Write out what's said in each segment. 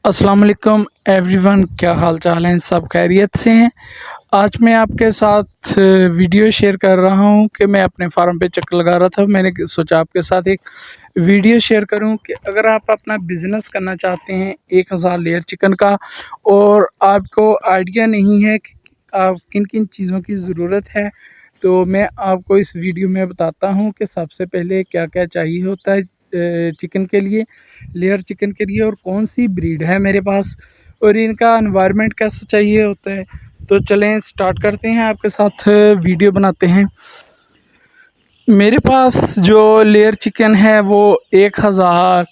अस्सलाम वालेकुम एवरीवन, क्या हाल चाल हैं? सब खैरियत से हैं। आज मैं आपके साथ वीडियो शेयर कर रहा हूं कि मैं अपने फार्म पे चक्कर लगा रहा था। मैंने सोचा आपके साथ एक वीडियो शेयर करूं कि अगर आप अपना बिज़नेस करना चाहते हैं 1000 लेयर चिकन का और आपको आइडिया नहीं है कि आप किन किन चीज़ों की ज़रूरत है, तो मैं आपको इस वीडियो में बताता हूं कि सबसे पहले क्या क्या चाहिए होता है चिकन के लिए, लेयर चिकन के लिए, और कौन सी ब्रीड है मेरे पास और इनका एनवायरनमेंट कैसा चाहिए होता है। तो चलें स्टार्ट करते हैं, आपके साथ वीडियो बनाते हैं। मेरे पास जो लेयर चिकन है वो 1000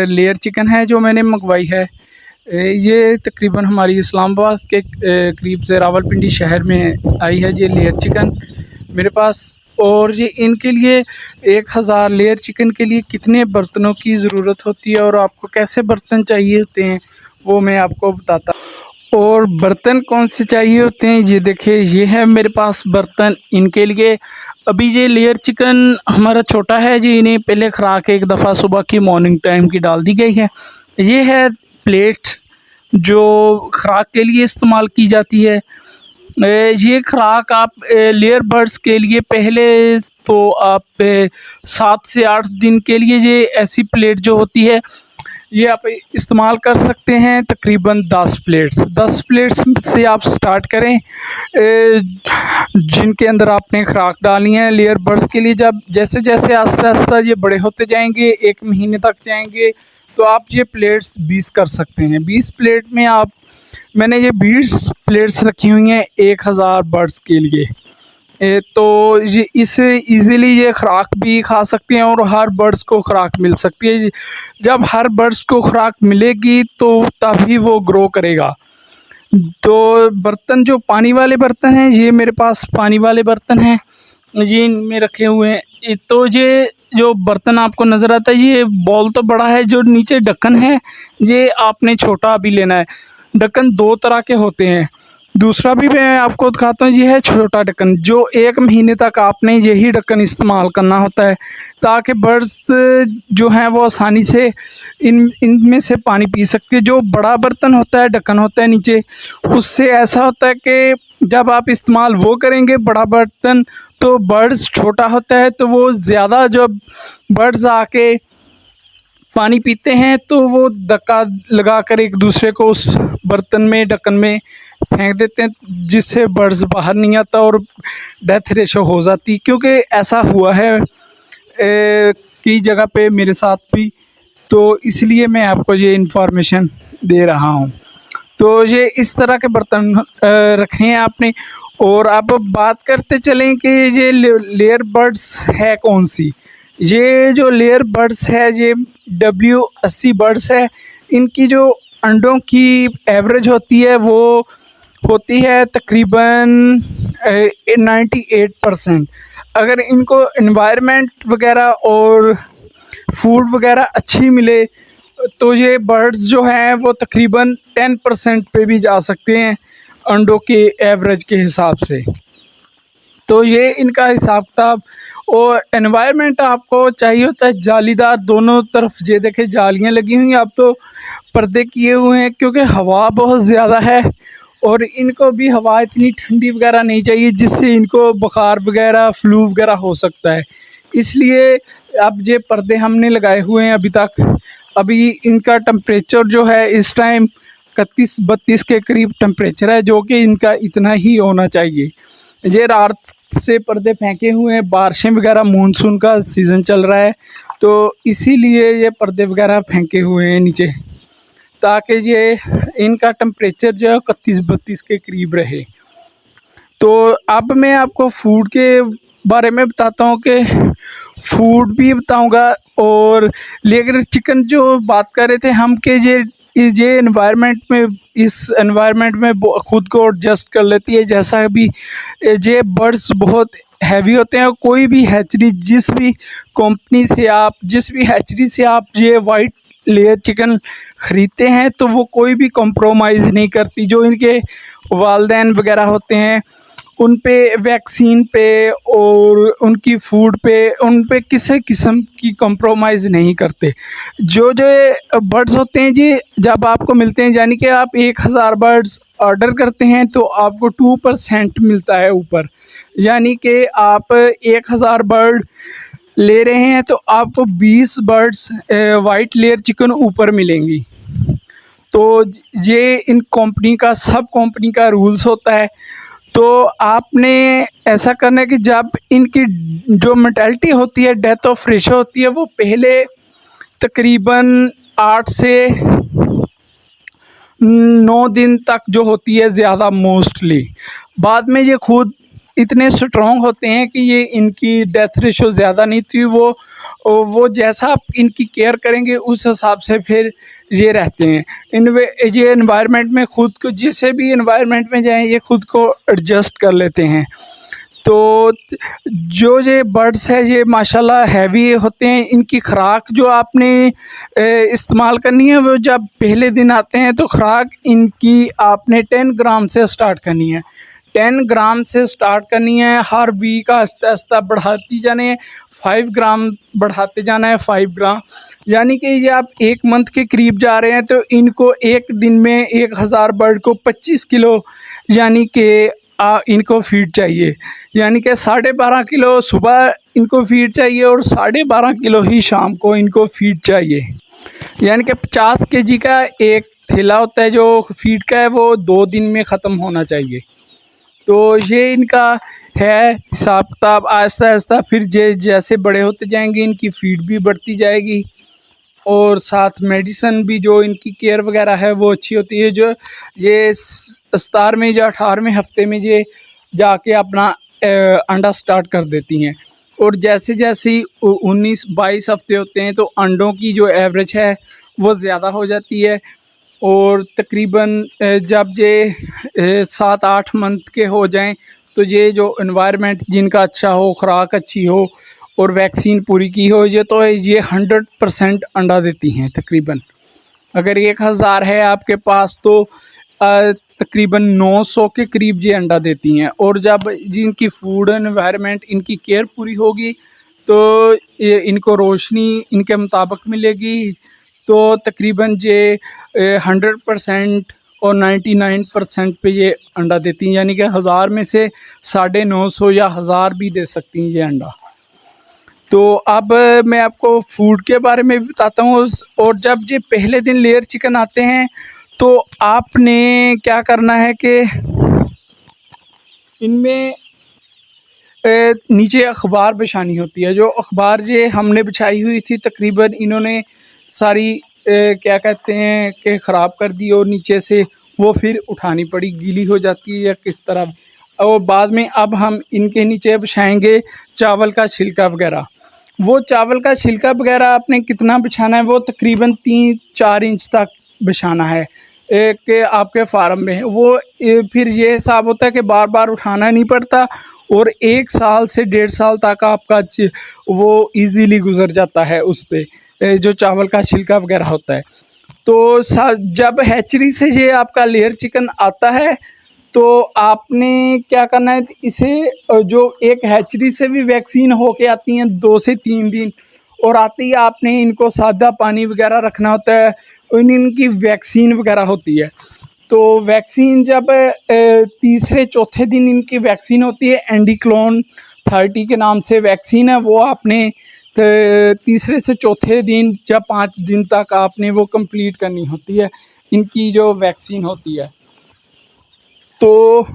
लेयर चिकन है जो मैंने मंगवाई है। ये तकरीबन हमारी इस्लामाबाद के करीब से रावलपिंडी शहर में आई है ये लेयर चिकन मेरे पास। और ये इनके लिए 1000 लेयर चिकन के लिए कितने बर्तनों की ज़रूरत होती है और आपको कैसे बर्तन चाहिए होते हैं वो मैं आपको बताता हूँ। और बर्तन कौन से चाहिए होते हैं ये देखिए, ये है मेरे पास बर्तन इनके लिए। अभी ये लेयर चिकन हमारा छोटा है जी, इन्हें पहले खुराक एक दफ़ा सुबह की मॉर्निंग टाइम की डाल दी गई है। ये है प्लेट जो खुराक के लिए इस्तेमाल की जाती है। ये खुराक आप लेयर बर्ड्स के लिए पहले तो आप 7 से 8 दिन के लिए ये ऐसी प्लेट जो होती है ये आप इस्तेमाल कर सकते हैं। तकरीबन 10 प्लेट्स से आप स्टार्ट करें जिनके अंदर आपने खुराक डालनी है लेयर बर्ड्स के लिए। जब जैसे जैसे आस्ता आस्ता ये बड़े होते जाएंगे, 1 महीने तक जाएंगे, तो आप ये प्लेट्स 20 कर सकते हैं। 20 प्लेट में मैंने ये 20 प्लेट्स रखी हुई हैं 1000 बर्ड्स के लिए। तो ये इससे इजीली ये खुराक भी खा सकते हैं और हर बर्ड्स को खुराक मिल सकती है। जब हर बर्ड्स को खुराक मिलेगी तो तभी वो ग्रो करेगा। तो बर्तन जो पानी वाले बर्तन हैं, ये मेरे पास पानी वाले बर्तन हैं, ये इनमें रखे हुए हैं। तो ये जो बर्तन आपको नज़र आता है ये बॉल तो बड़ा है, जो नीचे ढक्कन है ये आपने छोटा भी लेना है। ढक्कन 2 तरह के होते हैं। दूसरा भी मैं आपको दिखाता हूँ, ये है छोटा ढक्कन जो 1 महीने तक आपने यही ढक्कन इस्तेमाल करना होता है ताकि बर्ड्स जो हैं वो आसानी से इनमें से पानी पी सकते। जो बड़ा बर्तन होता है, ढक्कन होता है नीचे, उससे ऐसा होता है कि जब आप इस्तेमाल वो करेंगे बड़ा बर्तन, तो बर्ड्स छोटा होता है तो वो ज़्यादा जब बर्ड्स आके पानी पीते हैं तो वो धक्का लगाकर एक दूसरे को उस बर्तन में ढक्कन में फेंक देते हैं, जिससे बर्ड्स बाहर नहीं आता और डेथ रेशो हो जाती। क्योंकि ऐसा हुआ है कई जगह पे मेरे साथ भी, तो इसलिए मैं आपको ये इन्फॉर्मेशन दे रहा हूँ। तो ये इस तरह के बर्तन रखे हैं आपने। और आप बात करते चलें कि ये लेयर बर्ड्स है कौन सी। ये जो लेयर बर्ड्स है ये W80 बर्ड्स है। इनकी जो अंडों की एवरेज होती है वो होती है तकरीबन 98%। अगर इनको एनवायरनमेंट वगैरह और फूड वगैरह अच्छी मिले तो ये बर्ड्स जो हैं वो तकरीबन 10% पे भी जा सकते हैं अंडों के एवरेज के हिसाब से। तो ये इनका हिसाब किताब। और एनवायरनमेंट आपको चाहिए होता है जालीदार, दोनों तरफ ये देखें जालियाँ लगी हुई हैं, अब तो पर्दे किए हुए हैं क्योंकि हवा बहुत ज़्यादा है और इनको भी हवा इतनी ठंडी वगैरह नहीं चाहिए जिससे इनको बुखार वगैरह फ्लू वगैरह हो सकता है। इसलिए अब ये पर्दे हमने लगाए हुए हैं अभी तक। अभी इनका टेम्परेचर जो है इस टाइम 31-32 के करीब टेम्परेचर है, जो कि इनका इतना ही होना चाहिए। ये रात से पर्दे फेंके हुए हैं, बारिशें वगैरह मानसून का सीज़न चल रहा है तो इसीलिए ये पर्दे वगैरह फेंके हुए हैं नीचे, ताकि ये इनका टेम्परेचर जो है 31-32 के करीब रहे। तो अब मैं आपको फूड के बारे में बताता हूँ कि फूड भी बताऊँगा। और लेकर चिकन जो बात कर रहे थे हम कि ये एनवायरनमेंट में, इस एनवायरनमेंट में ख़ुद को एडजस्ट कर लेती है। जैसा भी ये बर्ड्स बहुत हैवी होते हैं। कोई भी हैचरी जिस भी कंपनी से आप, जिस भी हैचरी से आप ये वाइट लेयर चिकन ख़रीदते हैं तो वो कोई भी कॉम्प्रोमाइज़ नहीं करती। जो इनके वालदैन वगैरह होते हैं उन पे वैक्सीन पे और उनकी फूड पे, उन पे किसी किस्म की कंप्रोमाइज़ नहीं करते। जो जो बर्ड्स होते हैं जी, जब आपको मिलते हैं, यानी कि आप 1000 बर्ड्स ऑर्डर करते हैं तो आपको 2% मिलता है ऊपर। यानी कि आप 1000 बर्ड ले रहे हैं तो आपको 20 बर्ड्स वाइट लेयर चिकन ऊपर मिलेंगी। तो ये इन कंपनी का, सब कंपनी का रूल्स होता है। तो आपने ऐसा करना है कि जब इनकी जो मोर्टेलिटी होती है, डेथ ऑफ रेशो होती है, वो पहले तकरीबन 8 से 9 दिन तक जो होती है ज़्यादा मोस्टली। बाद में ये खुद इतने स्ट्रॉन्ग होते हैं कि ये इनकी डेथ रेशो ज़्यादा नहीं थी, वो जैसा आप इनकी केयर करेंगे उस हिसाब से फिर ये रहते हैं। ये एनवायरनमेंट में खुद को, जिसे भी एनवायरनमेंट में जाएँ, ये खुद को एडजस्ट कर लेते हैं। तो जो ये बर्ड्स है ये माशाल्लाह हैवी होते हैं। इनकी खुराक जो आपने इस्तेमाल करनी है, वो जब पहले दिन आते हैं तो खुराक इनकी आपने 10 ग्राम से स्टार्ट करनी है। 10 ग्राम से स्टार्ट करनी है, हर वीक आहिस्ता आहिस्ता बढ़ाती जानी है, 5 ग्राम बढ़ाते जाना है, 5 ग्राम। यानी कि ये आप 1 मंथ के करीब जा रहे हैं तो इनको एक दिन में 1000 बर्ड को 25 किलो यानी कि इनको फीड चाहिए। यानी कि 12.5 किलो सुबह इनको फीड चाहिए और 12.5 किलो ही शाम को इनको फीड चाहिए। यानी कि 50 केजी का एक थैला होता है जो फीड का है, वो 2 दिन में ख़त्म होना चाहिए। तो ये इनका है हिसाब किताब। आहिस्ता आहिस्ता फिर जैसे बड़े होते जाएंगे इनकी फीड भी बढ़ती जाएगी और साथ मेडिसन भी, जो इनकी केयर वगैरह है वो अच्छी होती है। जो ये 17वें या 18वें हफ्ते में ये जाके अपना अंडा स्टार्ट कर देती हैं और जैसे जैसे 19-22 हफ्ते होते हैं तो अंडों की जो एवरेज है वो ज़्यादा हो जाती है और तकरीबन जब ये 7-8 मंथ के हो जाएं तो ये जो एनवायरनमेंट जिनका अच्छा हो, खुराक अच्छी हो और वैक्सीन पूरी की हो, ये 100% अंडा देती हैं तकरीबन। अगर 1000 है आपके पास तो तकरीबन 900 के करीब ये अंडा देती हैं। और जब जिनकी फूड एनवायरनमेंट, इनकी केयर पूरी होगी तो ये इनको रोशनी इनके मुताबिक मिलेगी तो तकरीबन ये 100% और 99% पे ये अंडा देती हैं। यानी कि 1000 में से 950 या 1000 भी दे सकती हैं ये अंडा। तो अब मैं आपको फूड के बारे में भी बताता हूँ। और जब ये पहले दिन लेयर चिकन आते हैं तो आपने क्या करना है कि इनमें नीचे अखबार बिछानी होती है। जो अखबार ये हमने बिछाई हुई थी तकरीबन इन्होंने सारी क्या कहते हैं कि ख़राब कर दी और नीचे से वो फिर उठानी पड़ी, गीली हो जाती है या किस तरह। और बाद में अब हम इनके नीचे बिछाएंगे चावल का छिलका वगैरह। वो चावल का छिलका वगैरह आपने कितना बिछाना है, वो तकरीबन 3-4 इंच तक बिछाना है कि आपके फार्म में। वो फिर ये हिसाब होता है कि बार बार उठाना नहीं पड़ता और 1 साल से 1.5 साल तक आपका वो इजीली गुजर जाता है उस पे जो चावल का छिलका वगैरह होता है। तो जब हैचरी से ये आपका लेयर चिकन आता है तो आपने क्या करना है, इसे जो एक हैचरी से भी वैक्सीन होके आती हैं 2 से 3 दिन, और आते ही आपने इनको सादा पानी वगैरह रखना होता है और इनकी वैक्सीन वगैरह होती है। तो वैक्सीन जब तीसरे चौथे दिन इनकी वैक्सीन होती है, एंडीक्लोन 30 के नाम से वैक्सीन है, वो आपने तीसरे से चौथे दिन या 5 दिन तक आपने वो कंप्लीट करनी होती है, इनकी जो वैक्सीन होती है। तो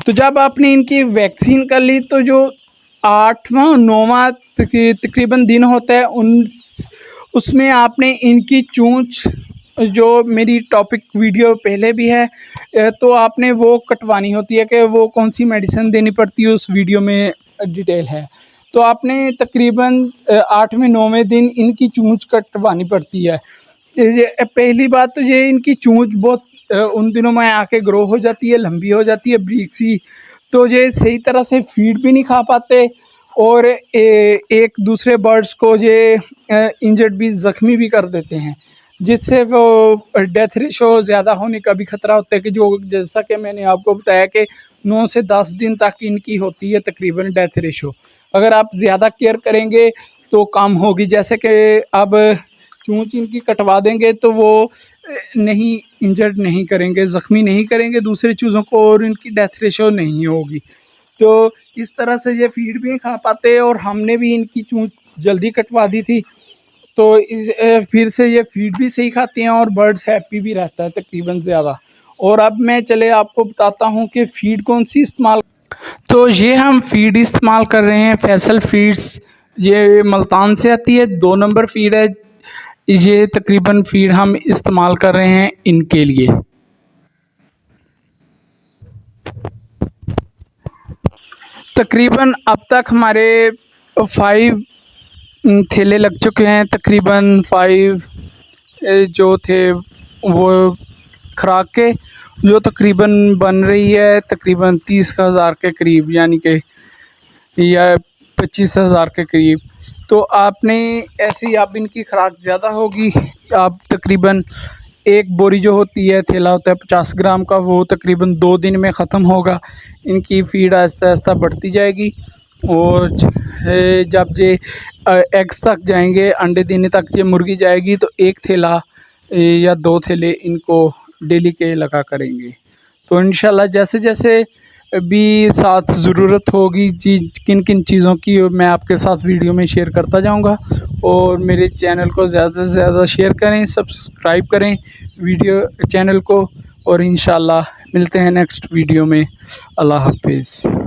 जब आपने इनकी वैक्सीन कर ली तो जो 8वां 9वां तकरीबन दिन होता है उसमें आपने इनकी चूंच, जो मेरी टॉपिक वीडियो पहले भी है, तो आपने वो कटवानी होती है कि वो कौन सी मेडिसिन देनी पड़ती है, उस वीडियो में डिटेल है। तो आपने तकरीबन 8वें 9वें दिन इनकी चूंच कटवानी पड़ती है। पहली बात तो ये इनकी चूंच बहुत उन दिनों में आके ग्रो हो जाती है, लंबी हो जाती है, ब्रीक सी, तो ये सही तरह से फीड भी नहीं खा पाते और एक दूसरे बर्ड्स को ये इंजर्ड भी, ज़ख्मी भी कर देते हैं। जिससे वो डेथ रेशो ज़्यादा होने का भी ख़तरा होता है कि जो जैसा कि मैंने आपको बताया कि 9 से 10 दिन तक इनकी होती है तकरीबन डेथ रेशो। अगर आप ज़्यादा केयर करेंगे तो कम होगी। जैसे कि अब चोंच इनकी कटवा देंगे तो वो नहीं इंजर्ड नहीं करेंगे, ज़ख्मी नहीं करेंगे दूसरी चीज़ों को और इनकी डेथ रेशो नहीं होगी। तो इस तरह से ये फ़ीड भी नहीं खा पाते और हमने भी इनकी चोंच जल्दी कटवा दी थी। तो फिर से ये फ़ीड भी सही खाती हैं और बर्ड्स हैप्पी भी रहता है तकरीबन ज़्यादा। और अब मैं चले आपको बताता हूँ कि फ़ीड कौन-सी इस्तेमाल। तो ये हम फ़ीड इस्तेमाल कर रहे हैं फैसल फ़ीड्स, ये मुल्तान से आती है, 2 नंबर फ़ीड है। ये तकरीबन फ़ीड हम इस्तेमाल कर रहे हैं इनके लिए। तकरीबन अब तक हमारे 5 थैले लग चुके हैं। तकरीबन 5 जो थे वो खुराक के, जो तकरीबन बन रही है तकरीबन 30,000 के करीब, यानी कि या 25,000 के करीब। तो आपने ऐसे ही आप इनकी खुराक ज़्यादा होगी, आप तकरीबन एक बोरी जो होती है, थैला होता है 50 ग्राम का, वो तकरीबन 2 दिन में ख़त्म होगा। इनकी फ़ीड आहिस्ता आहिस्ता बढ़ती जाएगी और जब ये एग्स तक जाएंगे, अंडे देने तक ये मुर्गी जाएगी, तो एक थैला या 2 थैले इनको डेली के लगा करेंगे। तो इंशाल्लाह जैसे जैसे भी साथ ज़रूरत होगी जी किन किन चीज़ों की, मैं आपके साथ वीडियो में शेयर करता जाऊंगा। और मेरे चैनल को ज़्यादा से ज़्यादा शेयर करें, सब्सक्राइब करें वीडियो चैनल को। और इंशाल्लाह मिलते हैं नेक्स्ट वीडियो में। अल्लाह हाफिज़।